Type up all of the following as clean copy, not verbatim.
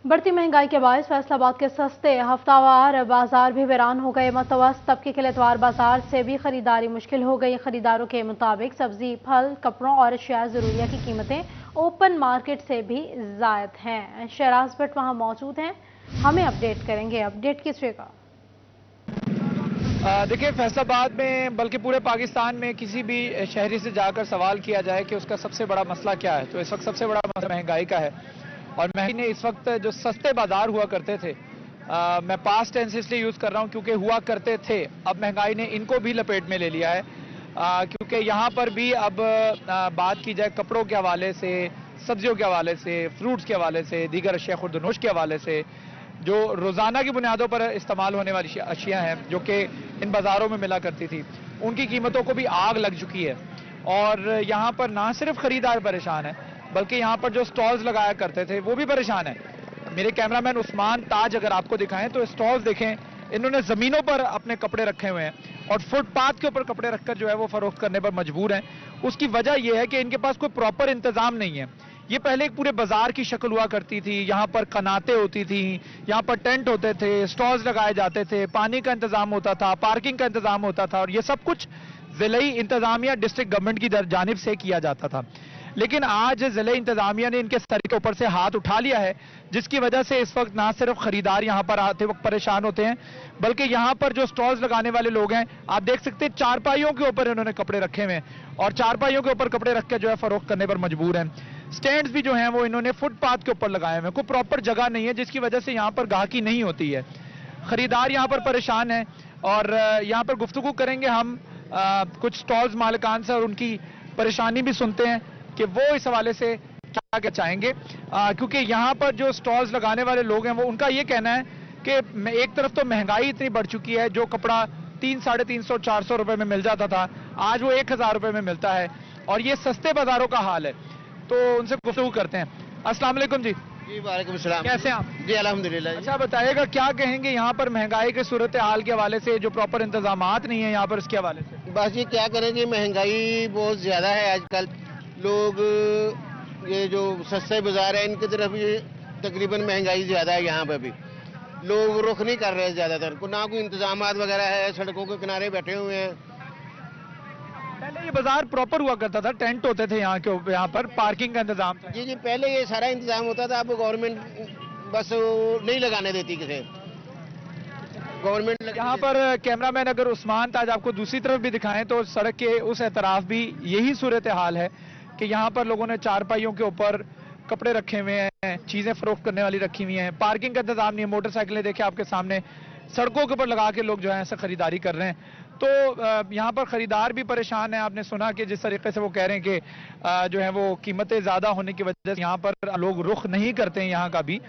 बढ़ती महंगाई के बायस फैसलाबाद के सस्ते हफ्तावार बाजार भी वीरान हो गए। मतवस्त तबके के लिए इतवार बाजार से भी खरीदारी मुश्किल हो गई। खरीदारों के मुताबिक सब्जी, फल, कपड़ों और अशिया ज़रूरिया की कीमतें ओपन मार्केट से भी ज़ायद हैं। शहराज भट्ट वहाँ मौजूद हैं, हमें अपडेट करेंगे। अपडेट कीजिएगा। देखिए, फैसलाबाद में बल्कि पूरे पाकिस्तान में किसी भी शहरी से जाकर सवाल किया जाए कि उसका सबसे बड़ा मसला क्या है, तो इस वक्त सबसे बड़ा मसला महंगाई का है। और महंगाई ने इस वक्त जो सस्ते बाजार हुआ करते थे, मैं पास्ट टेंस इसलिए यूज़ कर रहा हूँ क्योंकि हुआ करते थे, अब महंगाई ने इनको भी लपेट में ले लिया है। क्योंकि यहाँ पर भी अब बात की जाए कपड़ों के हवाले से, सब्जियों के हवाले से, फ्रूट्स के हवाले से, दीगर अशिया खुर्दनोश के हवाले से, जो रोज़ाना की बुनियादों पर इस्तेमाल होने वाली अशिया हैं जो कि इन बाज़ारों में मिला करती थी, उनकी कीमतों को भी आग लग चुकी है। और यहाँ पर ना सिर्फ खरीदार परेशान है, बल्कि यहाँ पर जो स्टॉल्स लगाया करते थे वो भी परेशान है। मेरे कैमरामैन उस्मान ताज अगर आपको दिखाएं तो स्टॉल्स देखें, इन्होंने ज़मीनों पर अपने कपड़े रखे हुए हैं और फुटपाथ के ऊपर कपड़े रखकर जो है वो फरोख्त करने पर मजबूर हैं। उसकी वजह यह है कि इनके पास कोई प्रॉपर इंतज़ाम नहीं है। ये पहले एक पूरे बाजार की शक्ल हुआ करती थी, यहाँ पर कनातें होती थी, यहाँ पर टेंट होते थे, स्टॉल्स लगाए जाते थे, पानी का इंतजाम होता था, पार्किंग का इंतजाम होता था, और ये सब कुछ ज़िले इंतजामिया डिस्ट्रिक्ट गवर्नमेंट की जानिब से किया जाता था। लेकिन आज ज़िले इंतजामिया ने इनके सर के ऊपर से हाथ उठा लिया है, जिसकी वजह से इस वक्त ना सिर्फ खरीदार यहाँ पर आते वक्त परेशान होते हैं, बल्कि यहाँ पर जो स्टॉल्स लगाने वाले लोग हैं, आप देख सकते हैं चारपाइयों के ऊपर इन्होंने कपड़े रखे हुए हैं और चारपाइयों के ऊपर कपड़े रख के जो है फरोख्त करने पर मजबूर हैं। स्टैंड्स भी जो हैं वो इन्होंने फुटपाथ के ऊपर लगाए हुए हैं, कोई प्रॉपर जगह नहीं है, जिसकी वजह से यहाँ पर गाहकी नहीं होती है। खरीदार यहाँ पर परेशान है और यहाँ पर गुफ्तगू करेंगे हम कुछ स्टॉल्स मालिकान से और उनकी परेशानी भी सुनते हैं कि वो इस हवाले से क्या क्या चाहेंगे। क्योंकि यहाँ पर जो स्टॉल्स लगाने वाले लोग हैं वो उनका ये कहना है कि एक तरफ तो महंगाई इतनी बढ़ चुकी है, जो कपड़ा 300-350-400 रुपए में मिल जाता था आज वो 1000 रुपए में मिलता है, और ये सस्ते बाजारों का हाल है। तो उनसे गुफ्तगू करते हैं। अस्सलाम वालेकुम जी। जी वालेकुम सलाम। कैसे हैं आप? जी अल्हम्दुलिल्लाह। अच्छा बताइएगा, क्या कहेंगे यहाँ पर महंगाई के सूरत हाल के हवाले से, जो प्रॉपर इंतजामात नहीं है यहाँ पर, इसके हवाले से? बस ये क्या करेंगे, महंगाई बहुत ज़्यादा है आजकल। लोग ये जो सस्ते बाजार है इनकी तरफ भी तकरीबन महंगाई ज़्यादा है। यहाँ पर भी लोग रुख नहीं कर रहे हैं ज़्यादातर को, ना कोई इंतजामात वगैरह है, सड़कों के किनारे बैठे हुए हैं। पहले ये बाजार प्रॉपर हुआ करता था, टेंट होते थे यहाँ पर पार्किंग का इंतजाम था। जी जी, पहले ये सारा इंतजाम होता था। अब गवर्नमेंट बस नहीं लगाने देती किसी, गवर्नमेंट यहाँ पर कैमरामैन अगर उस्मान ताज आपको दूसरी तरफ भी दिखाएं तो सड़क के उस एतराफ भी यही सूरत हाल है कि यहाँ पर लोगों ने चारपाइयों के ऊपर कपड़े रखे हुए हैं, चीजें फरोख्त करने वाली रखी हुई हैं, पार्किंग का इंतजाम नहीं है, मोटरसाइकिलें देखे आपके सामने सड़कों के ऊपर लगा के लोग जो है ऐसे खरीदारी कर रहे हैं। तो यहाँ पर खरीदार भी परेशान है। आपने सुना कि जिस तरीके से वो कह रहे हैं कि जो है वो कीमतें ज्यादा होने की वजह से यहाँ पर लोग रुख नहीं करते हैं यहाँ का भी।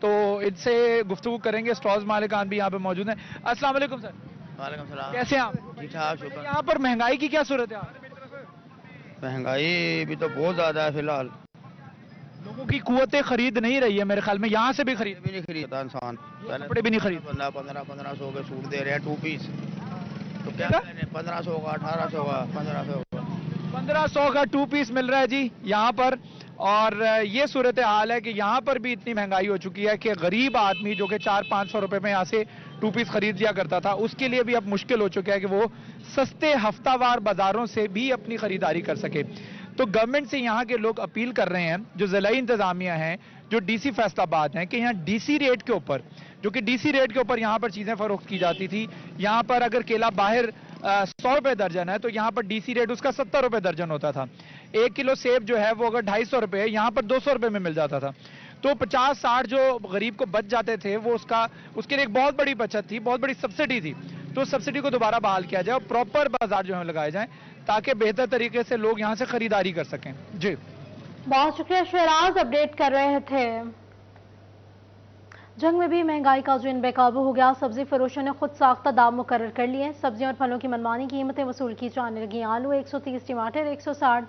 तो इनसे गुफ्तगू करेंगे। स्टॉल्स मालिकान भी यहाँ पे मौजूद हैं। अस्सलाम वालेकुम सर। वालेकुम सलाम। कैसे हैं आप? ठीक ठाक, शुक्र। यहाँ पर महंगाई की क्या सूरत है? महंगाई भी तो बहुत ज्यादा है फिलहाल। लोगों की कुव्वतें खरीद नहीं रही है मेरे ख्याल में, यहाँ से भी भी नहीं खरीदता इंसान, पहले कपड़े भी नहीं खरीद। 1500 के सूट दे रहे हैं 2 पीस, तो क्या 1500 का, 1800 का, 1500 का, 1500 का 2 पीस मिल रहा है जी यहाँ पर। और ये सूरत हाल है कि यहाँ पर भी इतनी महंगाई हो चुकी है कि गरीब आदमी जो कि 400-500 रुपए में यहाँ से 2 पीस खरीद लिया करता था, उसके लिए भी अब मुश्किल हो चुका है कि वो सस्ते हफ्तावार बाजारों से भी अपनी खरीदारी कर सके। तो गवर्नमेंट से यहाँ के लोग अपील कर रहे हैं, जो जिला इंतजामिया हैं, जो डीसी फैसलाबाद हैं, कि यहाँ डीसी रेट के ऊपर, जो कि डीसी रेट के ऊपर यहाँ पर चीजें फरोख्त की जाती थी। यहाँ पर अगर केला बाहर 100 रुपए दर्जन है तो यहाँ पर डीसी रेट उसका 70 रुपए दर्जन होता था। 1 किलो सेब जो है वो अगर 250 रुपए है, यहाँ पर 200 रुपए में मिल जाता था। तो 50-60 जो गरीब को बच जाते थे वो उसके लिए एक बहुत बड़ी बचत थी, बहुत बड़ी सब्सिडी थी। तो सब्सिडी को दोबारा बहाल किया जाए और प्रॉपर बाजार जो है लगाए जाए, ताकि बेहतर तरीके से लोग यहाँ से खरीदारी कर सकें। जी बहुत शुक्रिया शहराज, अपडेट कर रहे थे। जंग में भी महंगाई का जुन बेकाबू हो गया। सब्जी फरोशों ने खुद साख्ता दाम मुकर्रर कर लिए। सब्जियों और फलों की मनमानी कीमतें वसूल की जाने लगी। आलू 130, टमाटर 160,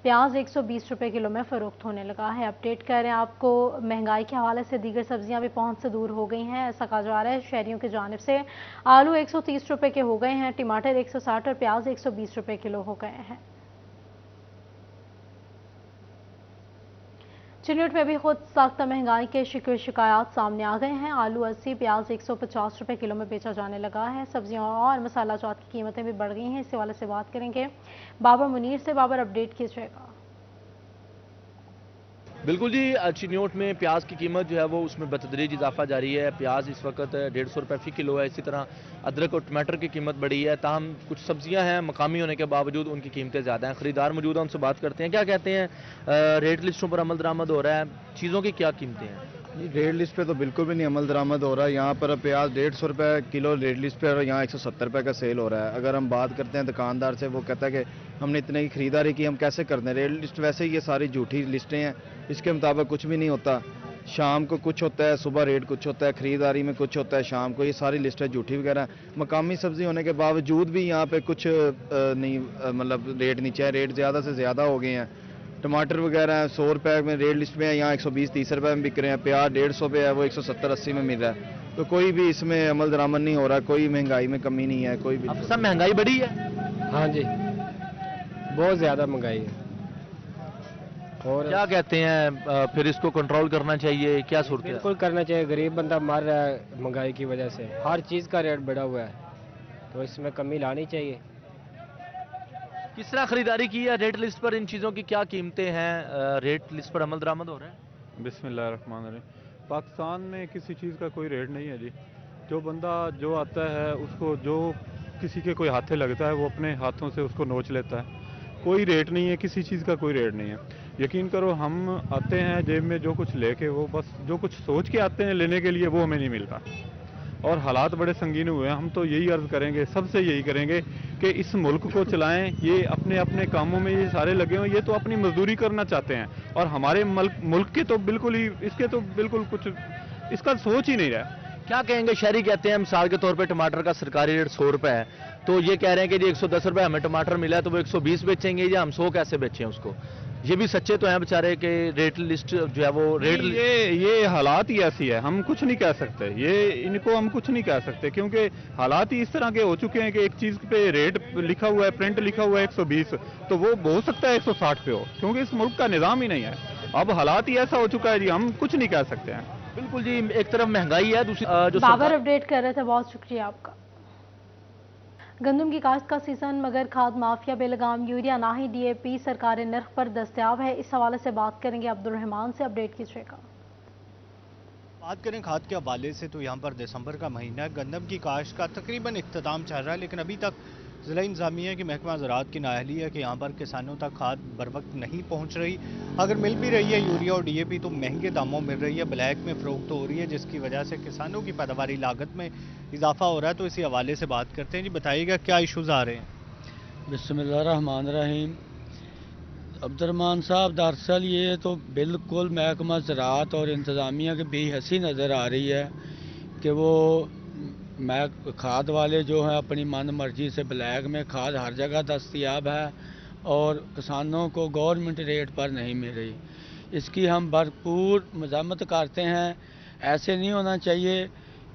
प्याज 120 रुपए किलो में फरोख्त होने लगा है। अपडेट कर रहे हैं आपको, महंगाई के हवाले से दीगर सब्जियां भी पहुंच से दूर हो गई हैं, ऐसा कहा जा रहा है शहरियों की जानिब से। आलू 130 रुपए के हो गए हैं, टमाटर 160 और प्याज 120 रुपए किलो हो गए हैं। चिन्नौट में भी खुद साख्ता महंगाई के शिकायत सामने आ गए हैं। आलू 80, प्याज 150 रुपए किलो में बेचा जाने लगा है। सब्जियों और मसाला जात की कीमतें भी बढ़ गई हैं। इस हवाले से बात करेंगे बाबर मुनीर से। बाबर, अपडेट कीजिएगा। बिल्कुल जी, चिन्नौट में प्याज की कीमत जो है वो उसमें बतदरीज इजाफा जारी है। प्याज इस वक्त 150 रुपये फी किलो है। इसी तरह अदरक और टमाटर की कीमत बढ़ी है। ताहम कुछ सब्जियां हैं मकामी होने के बावजूद उनकी कीमतें ज़्यादा हैं। खरीदार मौजूद हैं, उनसे बात करते हैं। क्या कहते हैं, रेट लिस्टों पर अमल दरामद हो रहा है, चीज़ों की क्या कीमतें हैं? रेट लिस्ट पे तो बिल्कुल भी नहीं अमल दरामद हो रहा है। यहाँ पर प्याज 150 रुपये किलो रेट लिस्ट पे और यहाँ 170 रुपये का सेल हो रहा है। अगर हम बात करते हैं दुकानदार से, वो कहता है कि हमने इतने की खरीदारी की, हम कैसे करते हैं। रेट लिस्ट वैसे ही ये सारी झूठी लिस्टें हैं, इसके मुताबिक कुछ भी नहीं होता। शाम को कुछ होता है, सुबह रेट कुछ होता है, खरीदारी में कुछ होता है शाम को। ये सारी लिस्टें झूठी वगैरह हैं। मकामी सब्जी होने के बावजूद भी यहाँ पे कुछ नहीं, मतलब रेट नीचे है, रेट ज़्यादा से ज़्यादा हो गए हैं। टमाटर वगैरह 100 रुपये में रेट लिस्ट में है, यहाँ 120-130 रुपये में बिक रहे हैं। प्याज 150 पे है, वो 170-80 में मिल रहा है। तो कोई भी इसमें अमल दरामद नहीं हो रहा, कोई महंगाई में कमी नहीं है, कोई भी। अब सब महंगाई बढ़ी है? हाँ जी, बहुत ज़्यादा महंगाई है। और क्या कहते हैं, फिर इसको कंट्रोल करना चाहिए, क्या सूरत है? बिल्कुल करना चाहिए। गरीब बंदा मर रहा है महंगाई की वजह से। हर चीज़ का रेट बढ़ा हुआ है, तो इसमें कमी लानी चाहिए। किस तरह खरीदारी की है? रेट लिस्ट पर इन चीज़ों की क्या कीमतें हैं? रेट लिस्ट पर अमल दरामद हो रहा है? बिस्मिल्लाहिर्रहमानिर्रहीम। पाकिस्तान में किसी चीज़ का कोई रेट नहीं है जी। जो बंदा जो आता है उसको जो किसी के कोई हाथे लगता है वो अपने हाथों से उसको नोच लेता है। कोई रेट नहीं है, किसी चीज़ का कोई रेट नहीं है। यकीन करो, हम आते हैं जेब में जो कुछ लेके, वो बस जो कुछ सोच के आते हैं लेने के लिए, वो हमें नहीं मिलता। और हालात बड़े संगीन हुए हैं। हम तो यही अर्ज़ करेंगे, सबसे यही करेंगे कि इस मुल्क को चलाएं। ये अपने अपने कामों में ये सारे लगे हुए, ये तो अपनी मजदूरी करना चाहते हैं। और हमारे मुल्क के तो बिल्कुल ही, इसके तो बिल्कुल कुछ इसका सोच ही नहीं रहा। क्या कहेंगे? शहरी कहते हैं मिसाल के तौर पे टमाटर का सरकारी रेट 100 रुपये है, तो ये कह रहे हैं कि जी 110 रुपये हमें टमाटर मिला है तो वो 120 बेचेंगे, या हम 100 कैसे बेचें उसको? ये भी सच्चे तो हैं बेचारे कि रेट लिस्ट जो है वो रेट ये हालात ही ऐसी है, हम कुछ नहीं कह सकते। ये इनको हम कुछ नहीं कह सकते, क्योंकि हालात ही इस तरह के हो चुके हैं कि एक चीज़ पे रेट लिखा हुआ है, प्रिंट लिखा हुआ है 120, तो वो हो सकता है 160 पे हो, क्योंकि इस मुल्क का निज़ाम ही नहीं है। अब हालात ही ऐसा हो चुका है जी, हम कुछ नहीं कह सकते हैं। बिल्कुल जी, एक तरफ महंगाई है, दूसरी जो बाबर अपडेट कर रहे थे, बहुत शुक्रिया आपका। गंदम की काश्त का सीजन मगर खाद माफिया बेलगाम यूरिया ना ही DAP सरकारी नर्ख पर दस्तयाब है। इस हवाले से बात करेंगे अब्दुल रहमान से। अपडेट कीजिएगा। बात करें खाद के हवाले से तो यहाँ पर दिसंबर का महीना है, गंदम की काश्त का तकरीबन इख्तिताम चल रहा है, लेकिन अभी तक ज़िला इंतज़ामिया की महकमा ज़राअत की नाअहली है कि यहाँ पर किसानों तक खाद बर वक्त नहीं पहुँच रही। अगर मिल भी रही है यूरिया और DAP तो महंगे दामों मिल रही है, ब्लैक में फ़रोख्त हो रही है, जिसकी वजह से किसानों की पैदावारी लागत में इजाफा हो रहा है। तो इसी हवाले से बात करते हैं। जी बताइएगा क्या इशूज़ आ रहे हैं? बिस्मिल्लाहिर्रहमानिर्रहीम। अब्दुर्रहमान साहब, दरअसल ये तो बिल्कुल महकमा ज़राअत और इंतज़ामिया की बेहसी नज़र आ रही है कि वो खाद वाले जो हैं अपनी मन मर्जी से ब्लैक में खाद हर जगह दस्तयाब है और किसानों को गवर्नमेंट रेट पर नहीं मिल रही। इसकी हम भरपूर मज़म्मत करते हैं। ऐसे नहीं होना चाहिए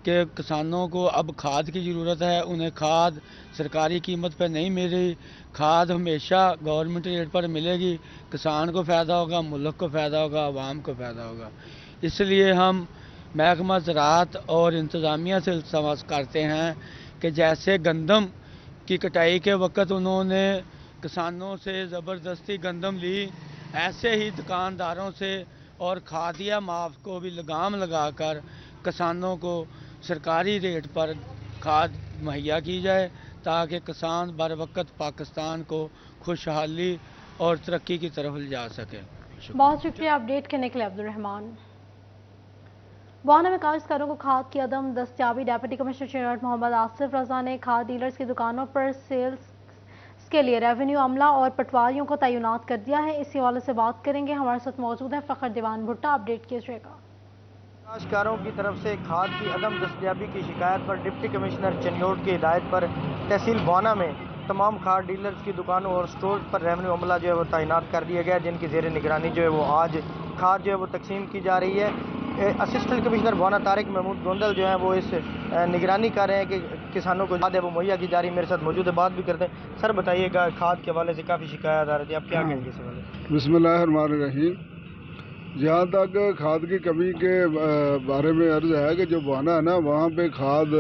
कि किसानों को अब खाद की ज़रूरत है, उन्हें खाद सरकारी कीमत पर नहीं मिल रही। खाद हमेशा गवर्नमेंट रेट पर मिलेगी, किसान को फ़ायदा होगा, मुल्क को फ़ायदा होगा, आवाम को फ़ायदा होगा। इसलिए हम महकमा ज़राअत और इंतज़ामिया से इल्तमास करते हैं कि जैसे गंदम की कटाई के वक्त उन्होंने किसानों से ज़बरदस्ती गंदम ली, ऐसे ही दुकानदारों से और खादिया माफ को भी लगाम लगाकर किसानों को सरकारी रेट पर खाद मुहैया की जाए, ताकि किसान बर वक्त पाकिस्तान को खुशहाली और तरक्की की तरफ ले जा सके। बहुत शुक्रिया अपडेट करने के लिए अब्दुल रहमान। बहाना में काश्तकारों को खाद की अदम दस्तयाबी, डिप्टी कमिश्नर चिन्नौट मोहम्मद आसिफ रजा ने खाद डीलर्स की दुकानों पर सेल्स के लिए रेवेन्यू अमला और पटवारियों को तैनात कर दिया है। इसी हवाले से बात करेंगे, हमारे साथ मौजूद है फ़खर दीवान भुट्टा। अपडेट कीजिएगा। काश्तकारों की तरफ से खाद की अदम दस्तयाबी की शिकायत पर डिप्टी कमिश्नर चिन्नौट की हिदायत पर तहसील बहाना में तमाम खाद डीलर्स की दुकानों और स्टोर पर रेवेन्यू अमला जो है वो तैनात कर दिया गया, जिनकी ज़ेर निगरानी जो है वो आज खाद जो है वो तकसीम की जा रही है। असिस्टेंट कमिश्नर बहाना तारिक महमूद गोंदल जो है वो इस निगरानी कर रहे हैं कि किसानों को खाद है वो मुहैया की जा रही है। मेरे साथ मौजूद है, बात भी करते हैं। सर बताइएगा, खाद के हवाले से काफ़ी शिकायत आ रही थी, आप क्या कहेंगे इस हवाले? बिस्मिल्लाहिर्रहमानिर्रहीम। जहाँ तक खाद की कमी के बारे में अर्ज है कि जो बहाना है ना, वहाँ पे खाद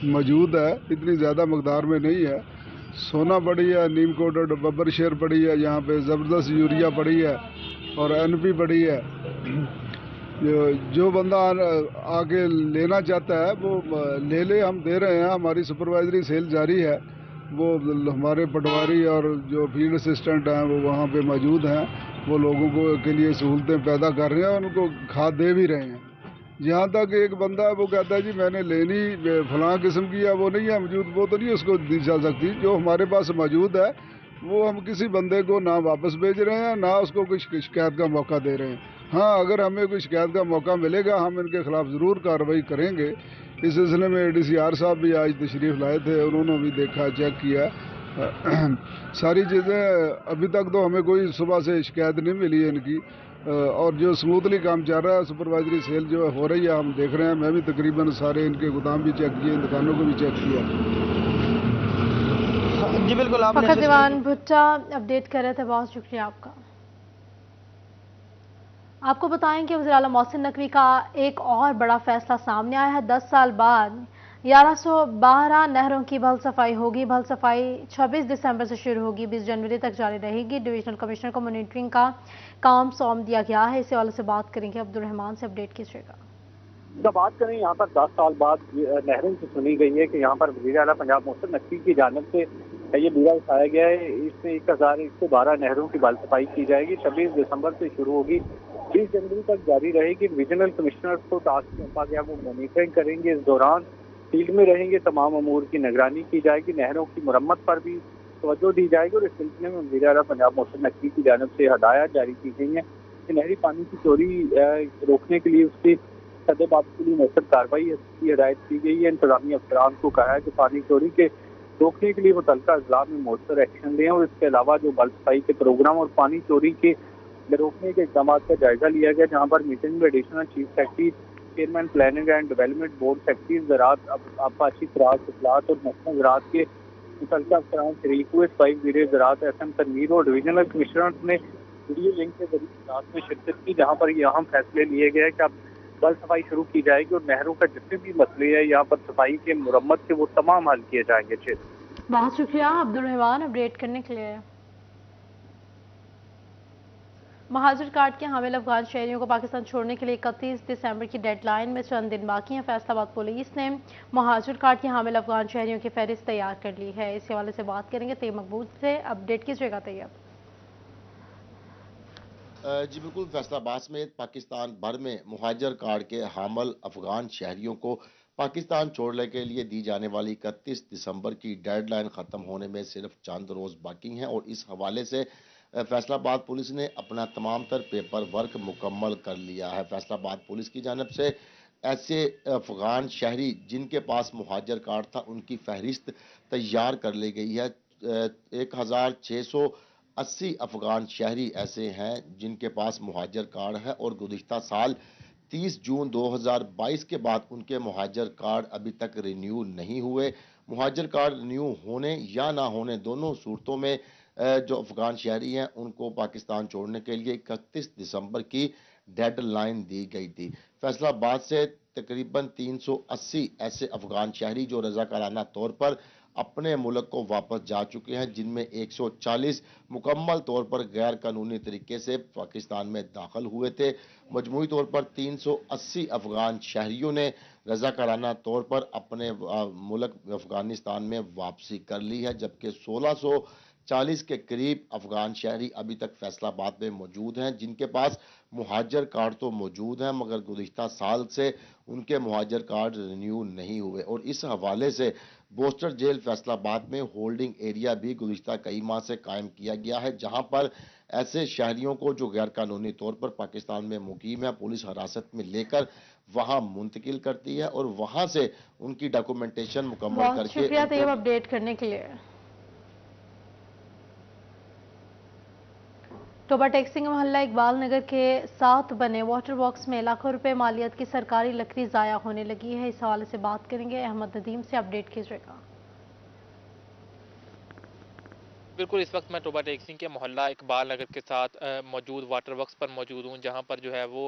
मौजूद है, इतनी ज़्यादा मकदार में नहीं है। सोना पड़ी है, नीम कोटेड बब्बर शेर पड़ी है, यहाँ पे ज़बरदस्त यूरिया पड़ी है और NP पड़ी है। जो बंदा आके लेना चाहता है वो ले ले, हम दे रहे हैं। हमारी सुपरवाइजरी सेल जारी है, वो हमारे पटवारी और जो फील्ड असिस्टेंट हैं वो वहाँ पे मौजूद हैं, वो लोगों को के लिए सहूलतें पैदा कर रहे हैं और उनको खाद दे भी रहे हैं। जहाँ तक एक बंदा है वो कहता है जी मैंने लेनी फलां किस्म की है, वो नहीं है मौजूद, वो तो नहीं उसको दी जा सकती। जो हमारे पास मौजूद है वो हम किसी बंदे को ना वापस भेज रहे हैं, ना उसको कोई शिकायत का मौका दे रहे हैं। हाँ, अगर हमें कोई शिकायत का मौका मिलेगा हम इनके खिलाफ ज़रूर कार्रवाई करेंगे। इस सिलसिले में ADCR साहब भी आज तशरीफ़ लाए थे, उन्होंने भी देखा, चेक किया। सारी चीज़ें अभी तक तो हमें कोई सुबह से शिकायत नहीं मिली है इनकी, और जो स्मूथली काम चल रहा है, सुपरवाइजरी सेल जो हो रही है हम देख रहे हैं। मैं भी तकरीबन सारे इनके गोदाम भी चेक किए, दुकानों को भी चेक किया। जी बिल्कुल, फखर दीवान भुट्टा अपडेट कर रहे थे, बहुत शुक्रिया आपका। आपको बताएं कि वज़ीर आला मोहसिन नकवी का एक और बड़ा फैसला सामने आया है। 10 साल बाद 1112 नहरों की भल सफाई होगी। भल सफाई 26 दिसंबर से शुरू होगी, 20 जनवरी तक जारी रहेगी। डिविजनल कमिश्नर को मॉनिटरिंग का काम सौंप दिया गया है। इस हवाले से बात करेंगे, अब्दुल रहमान से अपडेट कीजिएगा। जब बात करें यहाँ पर 10 साल बाद नहरों की सुनी गई है कि यहाँ पर वज़ीर आला पंजाब मोहसिन नकवी की जानिब से ये बीड़ा उठाया गया है। इसमें 1112 नहरों की बाल सफाई की जाएगी। 26 दिसंबर से शुरू होगी, 20 जनवरी तक जारी रहेगी। डिविजनल कमिश्नर को टास्क सौंपा गया, वो मॉनिटरिंग करेंगे। इस दौरान फील्ड में रहेंगे, तमाम अमूर की निगरानी की जाएगी। नहरों की मुरम्मत पर भी तवज्जो दी जाएगी और इस सिलसिले में वज़ीर आला पंजाब मोहसिन नकवी की जानिब से हदायत जारी की गई है कि नहरी पानी की चोरी रोकने के लिए उसकी सदेबाजी के लिए मौसर कार्रवाई की हिदायत की गई है। इंतजामी अफसरान को कहा है कि पानी चोरी के रोकने के लिए मुतल्लिका अजला में मौसर एक्शन लें और इसके अलावा जो बल सफाई के प्रोग्राम और पानी चोरी के रोकने के इक़दाम का जायजा लिया गया, जहाँ पर मीटिंग में additional chief secretary, chairman planning and development board secretary ज़राअत, आबपाशी, खुराक, इत्तलात और मौसम ज़राअत के मुतल्लिका अफसरान शरीक हुए। स्पाइस वीर ज़राअत SM तनवीर और डिविजनल कमिश्नर ने वीडियो लिंक के जरिए इजलास में शिरकत की, जहाँ पर ये अहम फैसले लिए गए कि अब बल सफाई शुरू की जाएगी और नहरों का जितने भी मसले हैं यहाँ पर सफाई के मुरम्मत के, वो तमाम हल किए जाएंगे। बहुत शुक्रिया अब्दुल रहमान अपडेट करने के लिए। महाजर कार्ड के हामिल अफगान शहरियों को पाकिस्तान छोड़ने के लिए 31 दिसंबर की डेडलाइन में चंद दिन बाकी हैं। फैसलाबाद पुलिस ने महाजर कार्ड के हामिल अफगान शहरियों की फहरिस्त तैयार कर ली है। इस हवाले से बात करेंगे तैयब मकबूल से, अपडेट कीजिएगा तैयब। जी बिल्कुल, फैसलाबाद समेत पाकिस्तान भर में मुहाजिर कार्ड के हामिल अफगान शहरियों को पाकिस्तान छोड़ने के लिए दी जाने वाली 31 दिसंबर की डेडलाइन ख़त्म होने में सिर्फ चंद रोज़ बाकी हैं और इस हवाले से फैसलाबाद पुलिस ने अपना तमाम तर पेपर वर्क मुकम्मल कर लिया है। फैसलाबाद पुलिस की जानब से ऐसे अफगान शहरी जिनके पास मुहाजिर कार्ड था उनकी फहरिस्त तैयार कर ली गई है। 1680 अफगान शहरी ऐसे हैं जिनके पास मुहाजिर कार्ड है और गुज़िश्ता साल 30 जून 2022 के बाद उनके मुहाजिर कार्ड अभी तक रिन्यू नहीं हुए। मुहाजिर कार्ड रिन्यू होने या ना होने दोनों सूरतों में जो अफगान शहरी हैं उनको पाकिस्तान छोड़ने के लिए 31 दिसंबर की डेडलाइन दी गई थी। फैसलाबाद से तकरीबन 380 ऐसे अफगान शहरी जो रज़ाकाराना तौर पर अपने मुल्क को वापस जा चुके हैं, जिनमें 140 मुकम्मल तौर पर गैर कानूनी तरीके से पाकिस्तान में दाखिल हुए थे। मजमूई तौर पर 380 अफगान शहरियों ने रज़ाकाराना तौर पर अपने मुल्क अफगानिस्तान में वापसी कर ली है, जबकि 1640 के करीब अफगान शहरी अभी तक फैसलाबाद में मौजूद हैं जिनके पास मुहाजिर कार्ड तो मौजूद हैं मगर गुज़िश्ता साल से उनके मुहाजिर कार्ड रिन्यू नहीं हुए। और इस हवाले से बोस्टर जेल फैसलाबाद में होल्डिंग एरिया भी गुज़िश्ता कई माह से कायम किया गया है, जहां पर ऐसे शहरियों को जो गैर कानूनी तौर पर पाकिस्तान में मुकीम है पुलिस हिरासत में लेकर वहां मुंतकिल करती है और वहां से उनकी डॉक्यूमेंटेशन मुकम्मल करके। शुक्रिया तैयब अपडेट करने के लिए। टोबा टैक्सिंग मोहल्ला इकबाल नगर के साथ बने वाटर बॉक्स में लाखों रुपए मालियत की सरकारी लकड़ी जाया होने लगी है। इस हवाले से बात करेंगे, अहमद नदीम से, अपडेट कीजिएगा। बिल्कुल, इस वक्त मैं टोबा टेक सिंह के मोहल्ला इकबाल नगर के साथ मौजूद वाटर वर्क्स पर मौजूद हूँ, जहाँ पर जो है वो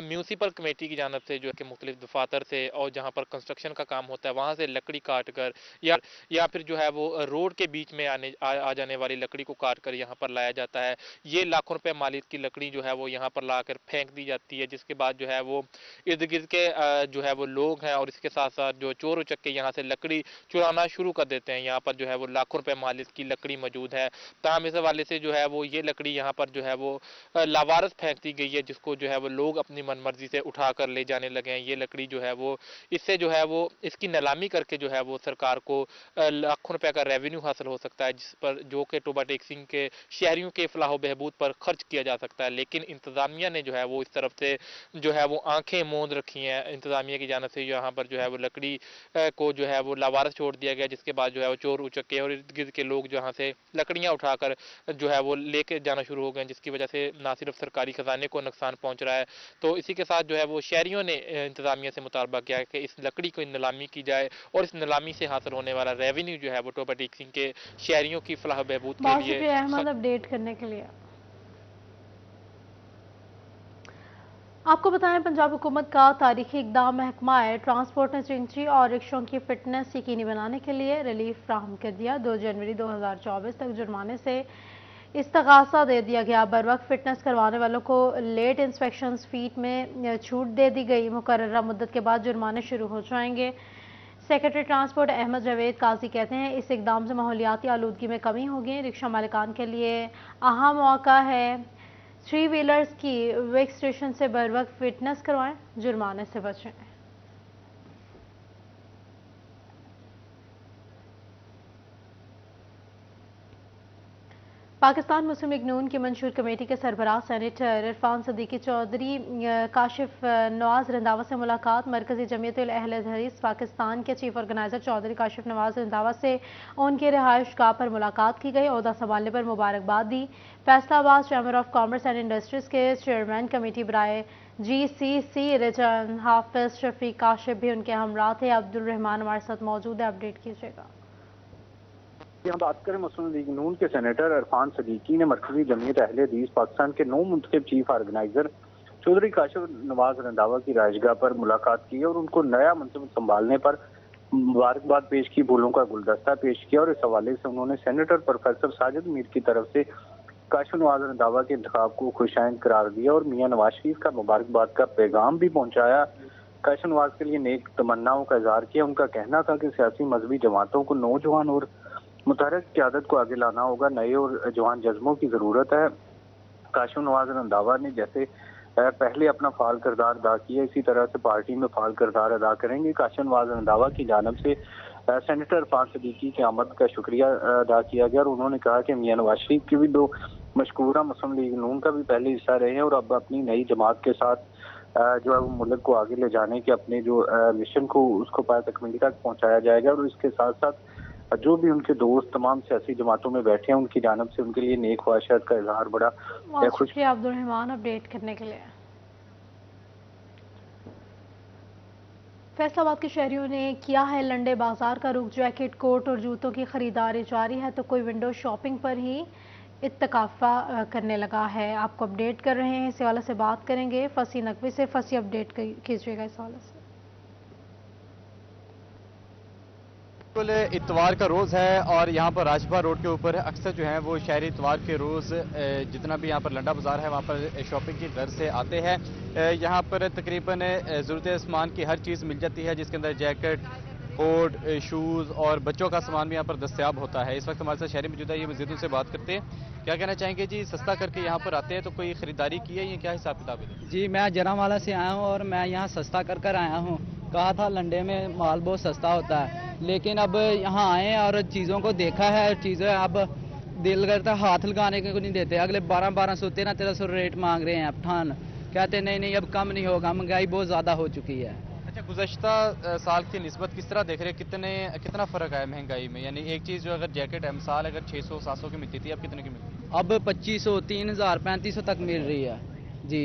म्यूनसिपल कमेटी की जानब से जो है कि मुख्तलिफ दफातर से और जहाँ पर कंस्ट्रक्शन का काम होता है वहाँ से लकड़ी काट कर या फिर जो है वो रोड के बीच में आ जाने वाली लकड़ी को काट कर यहाँ पर लाया जाता है। ये लाखों रुपए मालिक की लकड़ी जो है वो यहाँ पर ला कर फेंक दी जाती है, जिसके बाद जो है वो इर्द गिर्द के जो है वो लोग हैं और इसके साथ साथ जो चोर उचक्के यहाँ से लकड़ी चुराना शुरू कर देते हैं। यहाँ पर जो है वो लाखों रुपए मालिक की लकड़ी मौजूद है। ताहम इस हवाले से जो है वो ये लकड़ी यहाँ पर जो है वो लावारस फेंक दी गई है, जिसको जो है वो लोग अपनी मनमर्जी से उठा कर ले जाने लगे हैं। ये लकड़ी जो है वो इससे जो है वो इसकी नीलामी करके जो है वो सरकार को लाखों रुपए का रेवेन्यू हासिल हो सकता है, जिस पर जो कि टोबा टेक सिंह के शहरियों के फलाह बहबूद पर खर्च किया जा सकता है। लेकिन इंतजामिया ने जो है वो इस तरफ से जो है वो आंखें मूंद रखी हैं। इंतजामिया की जानब से यहाँ पर जो है वो लकड़ी को जो है वो लावारस छोड़ दिया गया, जिसके बाद जो है वो चोर उचक्के और इर्द गिर्द के लोग जहाँ से लकड़ियाँ उठाकर जो है वो लेके जाना शुरू हो गए, जिसकी वजह से ना सिर्फ सरकारी खजाने को नुकसान पहुंच रहा है। तो इसी के साथ जो है वो शहरियों ने इंतजामिया से मुतालबा किया है कि इस लकड़ी को नीलामी की जाए और इस नीलामी से हासिल होने वाला रेवेन्यू जो है वो टोबा टेक सिंह के शहरियों की फलाह बहबूद के लिए अहमद अपडेट करने के लिए। आपको बताएं, पंजाब हुकूमत का तारीखी इकदाम महकमा ट्रांसपोर्ट ने चिंची और रिक्शों की फिटनेस यकीनी बनाने के लिए रिलीफ फ्राहम कर दिया। 2 जनवरी 2024 तक जुर्माने से इस्तगासा दे दिया गया। बर वक्त फिटनेस करवाने वालों को लेट इंस्पेक्शन फीस में छूट दे दी गई। मुकर्ररा मुद्दत के बाद जुर्माने शुरू हो जाएंगे। सेक्रेटरी ट्रांसपोर्ट अहमद जावेद काजी कहते हैं, इस इकदाम से माहौलियाती आलूदगी में कमी होगी। रिक्शा मालिकान के लिए अहम मौका है। 3 व्हीलर्स की वेक स्टेशन से बर वक्त फिटनेस करवाएं, जुर्माने से बचें। पाकिस्तान मुस्लिम लीग नून की मंशूर कमेटी के सरबराह सेनेटर इरफान सदीकी चौधरी काशिफ नवाज रंधावा से मुलाकात। मरकजी जमीयत उल अहल हदीस पाकिस्तान के चीफ ऑर्गेनाइजर चौधरी काशिफ नवाज रंधावा से उनके रिहाइश गाह पर मुलाकात की गई। ओहदा संभालने पर मुबारकबाद दी। Faisalabad chamber of commerce and industries के चेयरमैन कमेटी बराए GCC रिजन हाफिज शफीक काशिफ भी उनके हमरा थे। अब्दुल रहमान हमारे साथ मौजूद है, अपडेट कीजिएगा। यहाँ बात करें मुस्लिम लीग नून के सेनेटर इरफान सदीकी ने मरकजी जमीयत अहले हदीस पाकिस्तान के 9 मुंतखब चीफ ऑर्गेनाइजर चौधरी काशिफ नवाज रंधावा की राजगाह पर मुलाकात की और उनको नया मनसब संभालने पर मुबारकबाद पेश की, फूलों का गुलदस्ता पेश किया और इस हवाले से उन्होंने सेनेटर प्रोफेसर साजिद मीर की तरफ से काशिफ नवाज रंधावा के इंतखाब को खुशाइंद करार दिया और मियां नवाज शरीफ का मुबारकबाद का पैगाम भी पहुंचाया। काशिफ नवाज के लिए नेक तमन्नाओं का इजहार किया। उनका कहना था कि सियासी मजहबी जमातों को नौजवान और मुतहरक क़यादत को आगे लाना होगा। नए और जवान जज्बों की जरूरत है। काशिफ नवाज रंधावा ने जैसे पहले अपना फाल किरदार अदा किया, इसी तरह से पार्टी में फाल किरदार अदा करेंगे। काशिफ नवाज रंधावा की जानब से सेनेटर इरफान सदीकी की आमद का शुक्रिया अदा किया गया और उन्होंने कहा कि मियां नवाज शरीफ की भी 2 मशकूरा मुस्लिम लीग नून का भी पहले हिस्सा रहे हैं और अब अपनी नई जमात के साथ जो है वो मुल्क को आगे ले जाने के अपने जो मिशन को उसको पाया तकमील तक पहुंचाया जाएगा। और इसके साथ साथ जो भी उनके दोस्त तमाम सियासी जमातों में बैठे हैं उनकी जानब से उनके लिए नेक ख्वाहिशात का इजहार बड़ा शुक्रिया अब्दुल रहमान अपडेट करने के लिए। फैसलाबाद के शहरियों ने किया है लंडे बाजार का रुख। जैकेट, कोट और जूतों की खरीदारी जारी है तो कोई विंडो शॉपिंग पर ही इत्तकाफा करने लगा है। आपको अपडेट कर रहे हैं, इस हवाले से बात करेंगे फसी नकवी से। फसी अपडेट कीजिएगा इस हवाले से। बिल्कुल इतवार का रोज़ है और यहाँ पर राजभा रोड के ऊपर अक्सर जो है वो शहरी इतवार के रोज़ जितना भी यहाँ पर लंडा बाज़ार है वहाँ पर शॉपिंग की गर्ज से आते हैं। यहाँ पर तकरीबन ज़रूरत सामान की हर चीज़ मिल जाती है, जिसके अंदर जैकेट, कोट, शूज़ और बच्चों का सामान भी यहाँ पर दस्तयाब होता है। इस वक्त हमारे साथ शहरी मौजूद है, ये मज़ीद उनसे बात करते हैं। क्या कहना चाहेंगे जी, सस्ता करके यहाँ पर आते हैं तो कोई ख़रीदारी की है, ये क्या हिसाब किताब है? जी मैं जरावाला से आया हूँ और मैं यहाँ सस्ता कर आया हूँ। कहा था लंडे में माल बहुत सस्ता होता है, लेकिन अब यहाँ आए और चीज़ों को देखा है, चीज़ें अब दिल करता हाथ लगाने को नहीं देते। अगले 1200 1300 रेट मांग रहे हैं। अब ठान कहते नहीं अब कम नहीं होगा, महंगाई बहुत ज़्यादा हो चुकी है। अच्छा, गुज़श्ता साल की निस्बत किस तरह देख रहे हैं, कितना फ़र्क आया महंगाई में? यानी एक चीज़ जो अगर जैकेट है मिसाल अगर 600-700 की मिलती थी, अब कितने की मिलती है? अब 2500, 3000, 3500 तक मिल रही है जी।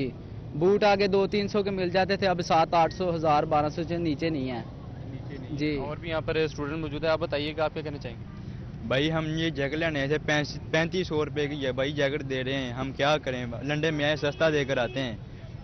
बूट आगे 200-300 के मिल जाते थे, अब 700-800, 1000, 1200 से नीचे नहीं है जी। और भी यहाँ पर स्टूडेंट मौजूद है, आप बताइएगा आप क्या कहना चाहेंगे? भाई हम ये जैकेट लेने आए थे 3500 रुपये की है भाई जैकेट दे रहे हैं, हम क्या करें? लंडे में आए सस्ता देकर आते हैं,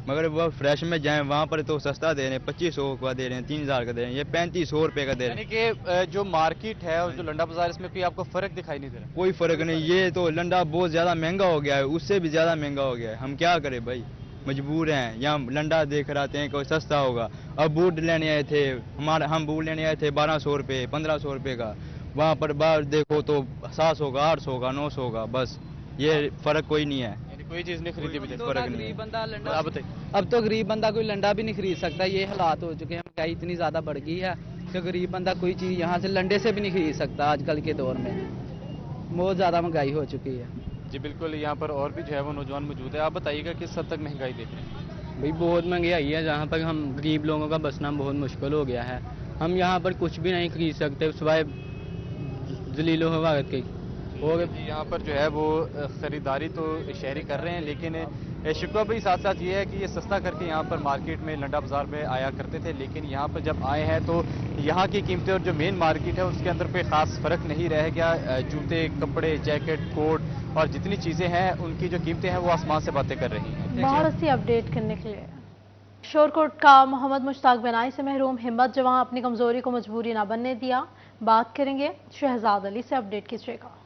मगर वो फ्रेश में जाएं वहाँ पर तो सस्ता दे रहे हैं, 2500 का दे रहे हैं, 3000 का दे रहे हैं, ये 3500 रुपये का दे रहे हैं। यानी कि जो मार्केट है और जो लंडा बाजार, इसमें कोई आपको फर्क दिखाई नहीं दे रहा? कोई फर्क नहीं, ये तो लंडा बहुत ज़्यादा महंगा हो गया है, उससे भी ज़्यादा महंगा हो गया है, हम क्या करें भाई? मजबूर हैं, यहाँ लंडा देख कर आते हैं कोई सस्ता होगा। अब बूट लेने आए थे, हम बूट लेने आए थे 1200 रुपये 1500 रुपये का, वहाँ पर बाहर देखो तो 700 का 800 का 900 का, बस ये फ़र्क कोई नहीं है, कोई चीज़ नहीं खरीदी भी फर्क नहीं। गरीब बंदा लंडा अब तो गरीब बंदा कोई लंडा भी नहीं खरीद सकता, ये हालात हो चुके हैं, महंगाई इतनी ज़्यादा बढ़ गई है कि गरीब बंदा कोई चीज़ यहाँ से लंडे से भी नहीं खरीद सकता आजकल के दौर में, बहुत ज़्यादा महंगाई हो चुकी है। जी बिल्कुल, यहाँ पर और भी जो है वो नौजवान मौजूद है, आप बताइएगा किस हद तक महंगाई देख रहे हैं? भाई बहुत महंगाई है, जहाँ पर हम गरीब लोगों का बसना बहुत मुश्किल हो गया है, हम यहाँ पर कुछ भी नहीं खरीद सकते सिवाय जलीलो हवागत के। और यहाँ पर जो है वो ख़रीदारी तो शहरी कर रहे हैं, लेकिन शिकवा भी साथ साथ ये है कि ये सस्ता करके यहाँ पर मार्केट में लंडा बाज़ार में आया करते थे, लेकिन यहाँ पर जब आए हैं तो यहाँ की कीमतें और जो मेन मार्केट है उसके अंदर कोई ख़ास फ़र्क नहीं रह गया। जूते, कपड़े, जैकेट, कोट और जितनी चीज़ें हैं उनकी जो कीमतें हैं वो आसमान से बातें कर रही हैं। बहुत सी अपडेट करने के लिए शोरकोट का मोहम्मद मुश्ताक बनाई से महरूम हिम्मत जवां अपनी कमजोरी को मजबूरी ना बनने दिया। बात करेंगे शहजाद अली से, अपडेट कीजिएगा।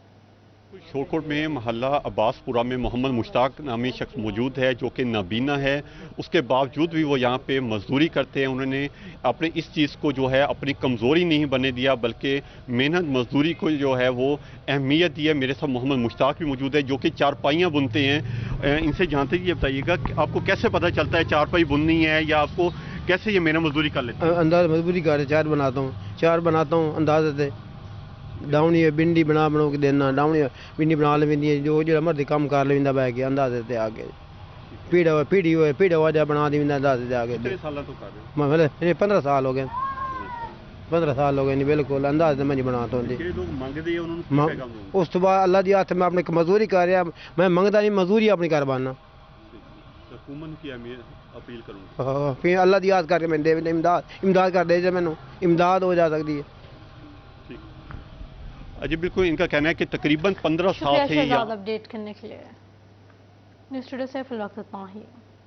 शोरकोट में मोहल्ला अब्बासपुरा में मोहम्मद मुश्ताक नामी शख्स मौजूद है जो कि नाबीना है, उसके बावजूद भी वो यहाँ पे मजदूरी करते हैं। उन्होंने अपने इस चीज़ को जो है अपनी कमज़ोरी नहीं बनने दिया, बल्कि मेहनत मजदूरी को जो है वो अहमियत दी है। मेरे साथ मोहम्मद मुश्ताक भी मौजूद है जो कि चारपाइयाँ बुनते हैं। इनसे जानते ये बताइएगा कि आपको कैसे पता चलता है चारपाई बुननी है, या आपको कैसे ये मेहनत मजदूरी कर लेते हैं? अंदाज मजदूरी कर चार बनाता हूँ अंदाज से डाउनी बिंडी बना के देना, डाउनी बिंडी बना लेंदी है, जो जो मर्जी काम कर लेंदा बह के अंदाजे ते आगे पीढ़ी वजह बना दी अंदाजे ते आगे। कितने साल तो कर रहे हो? मतलब 15 साल हो गए, 15 साल हो गए नहीं बिल्कुल अंदाज मैं बनाता हूँ। उस तो बाद अल्लाह दी हाथ में अपनी मजदूरी कर रहा, मैं मंगता नहीं मजदूरी अपनी कर पाना। अपील करूँगा फिर अल्लाह दी याद करके मैं दे इमदाद कर दे, मैनू इमदाद हो जा सकती है। अजी बिल्कुल, इनका कहना है कि तकरीबन 15 साल से अपडेट करने के लिए न्यूज़ स्टूडियो से फिल वक्त इतना ही।